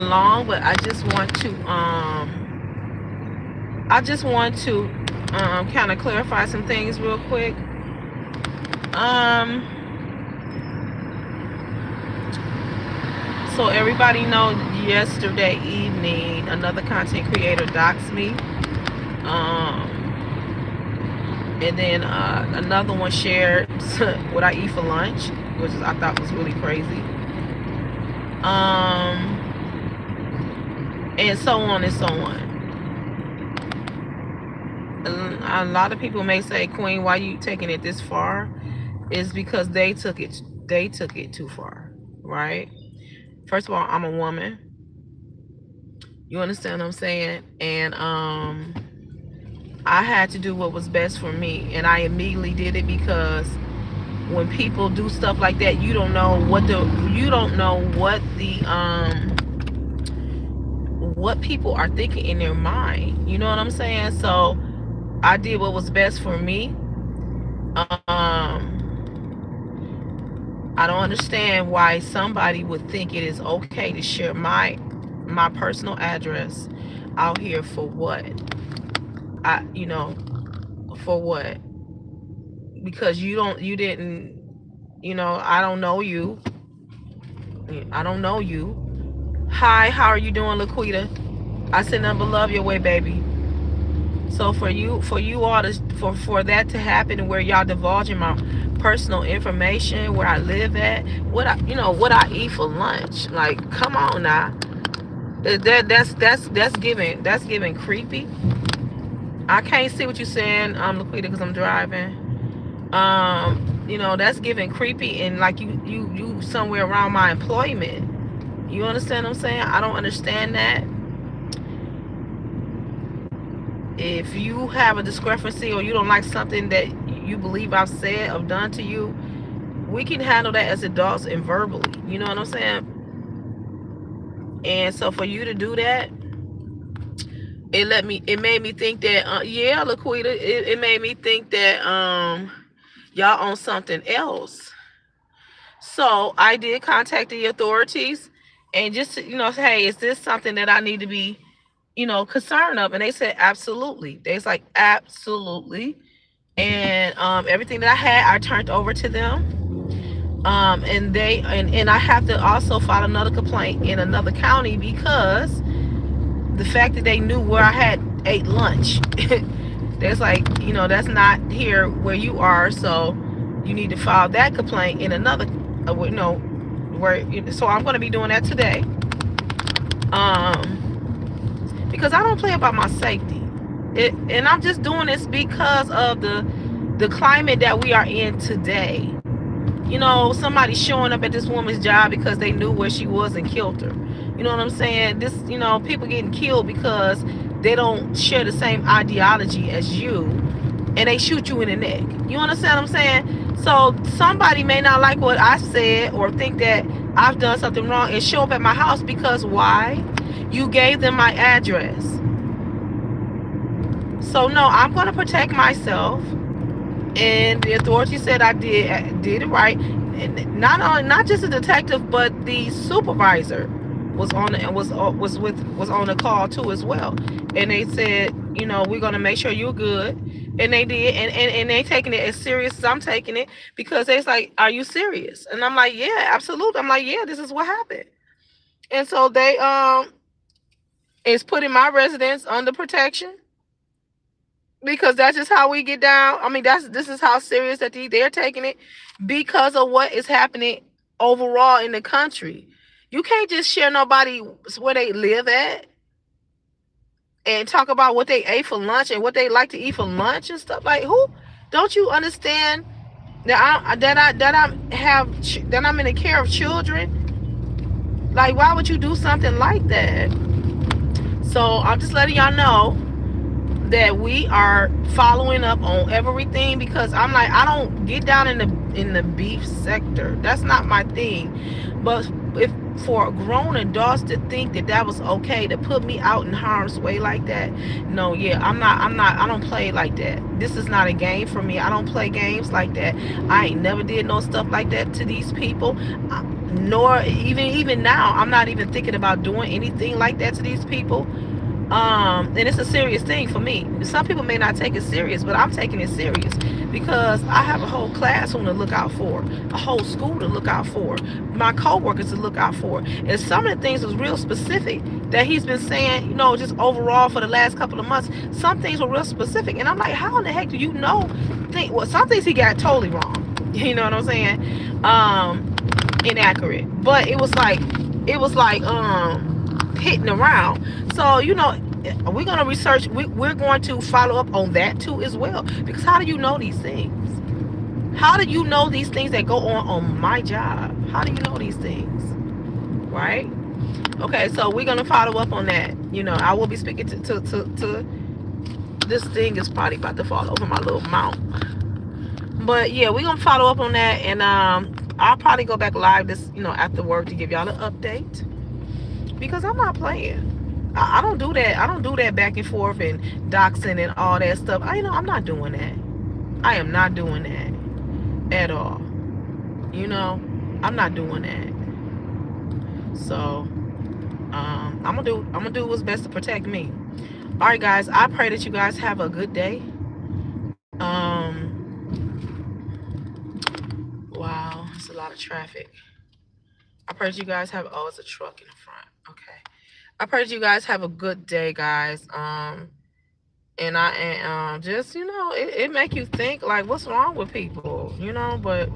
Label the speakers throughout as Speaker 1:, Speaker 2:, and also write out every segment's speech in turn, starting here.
Speaker 1: long, but I just want to kind of clarify some things real quick. Um, so everybody know yesterday evening another content creator doxed me. And then another one shared what I eat for lunch, which I thought was really crazy. And so on and so on. A lot of people may say, Queen, why you taking it this far? Is because they took it too far, right? First of all, I'm a woman. You understand what I'm saying? And I had to do what was best for me, and I immediately did it because when people do stuff like that, you don't know what the what people are thinking in their mind. You know what I'm saying? So I did what was best for me. I don't understand why somebody would think it is okay to share my personal address out here for what? For what? Because you didn't, I don't know you. I don't know you. Hi, how are you doing, Laquita? I send nothing but love your way, baby. So for you all to for that to happen, where y'all divulging my personal information, where I live at, what I eat for lunch, like, come on now. That's giving creepy. I can't see what you're saying, Laquita, because I'm driving. That's giving creepy, and like you somewhere around my employment. You understand what I'm saying? I don't understand that. If you have a discrepancy or you don't like something that you believe I've said or done to you, we can handle that as adults and verbally. You know what I'm saying? And so for you to do that, it made me think that yeah, Laquita, it made me think that y'all on something else. So I did contact the authorities and just say, hey, is this something that I need to be concerned of? And they said absolutely. They was like, absolutely. And everything that I had, I turned over to them. And I have to also file another complaint in another county because the fact that they knew where I had ate lunch. There's like, that's not here where you are, so you need to file that complaint in another, so I'm going to be doing that today. Because I don't play about my safety. And I'm just doing this because of the climate that we are in today. Somebody showing up at this woman's job because they knew where she was and killed her. You know what I'm saying? People getting killed because they don't share the same ideology as you, and they shoot you in the neck. You understand what I'm saying? So somebody may not like what I said or think that I've done something wrong and show up at my house because why? You gave them my address. So no, I'm going to protect myself. And the authority said I did it right. And not just the detective, but the supervisor was on the call too as well. And they said, we're gonna make sure you're good. And they did, and they taking it as serious as I'm taking it, because they's like, are you serious? And I'm like, yeah, absolutely. I'm like, yeah, this is what happened. And so they is putting my residence under protection, because that's just how we get down. I mean, this is how serious that they're taking it, because of what is happening overall in the country. You can't just share nobody where they live at and talk about what they ate for lunch and what they like to eat for lunch and stuff. Like, who? Don't you understand that I'm in the care of children? Like, why would you do something like that? So I'm just letting y'all know that we are following up on everything, because I'm like, I don't get down in the beef sector. That's not my thing. But if for grown adults to think that was okay to put me out in harm's way like that, no, yeah, I don't play like that. This is not a game for me. I don't play games like that. I ain't never did no stuff like that to these people. nor even now, I'm not even thinking about doing anything like that to these people. And it's a serious thing for me. Some people may not take it serious, but I'm taking it serious because I have a whole classroom to look out for, a whole school to look out for, my coworkers to look out for. And some of the things was real specific that he's been saying, you know, just overall for the last couple of months. Some things were real specific, and I'm like, how in the heck do you know? Well, some things he got totally wrong. You know what I'm saying? Inaccurate, but it was like hitting around. So, you know, we're going to research, we're going to follow up on that too as well, because how do you know these things? How do you know these things that go on my job? How do you know these things? Right? Okay, so we're going to follow up on that. You know, I will be speaking to this thing is probably about to fall over my little mount. But yeah, we're going to follow up on that, and I'll probably go back live this, you know, after work to give y'all an update, because I'm not playing. I don't do that. I don't do that back and forth and doxing and all that stuff. I'm not doing that. I am not doing that at all. You know, I'm not doing that. So, I'm gonna do what's best to protect me. All right, guys. I pray that you guys have a good day. Wow, it's a lot of traffic. I pray that you guys have. Oh, it's a truck in the front. Okay. I pray that you guys have a good day, guys. And just, you know, it make you think, like, what's wrong with people, you know? But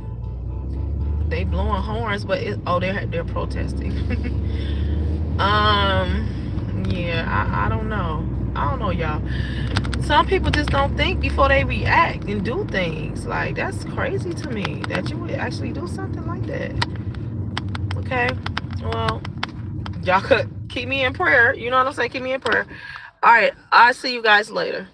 Speaker 1: they blowing horns, but they're protesting. Yeah, I don't know. I don't know, y'all. Some people just don't think before they react and do things. Like, that's crazy to me that you would actually do something like that. Okay, well, y'all could keep me in prayer. You know what I'm saying? Keep me in prayer. All right, I'll see you guys later.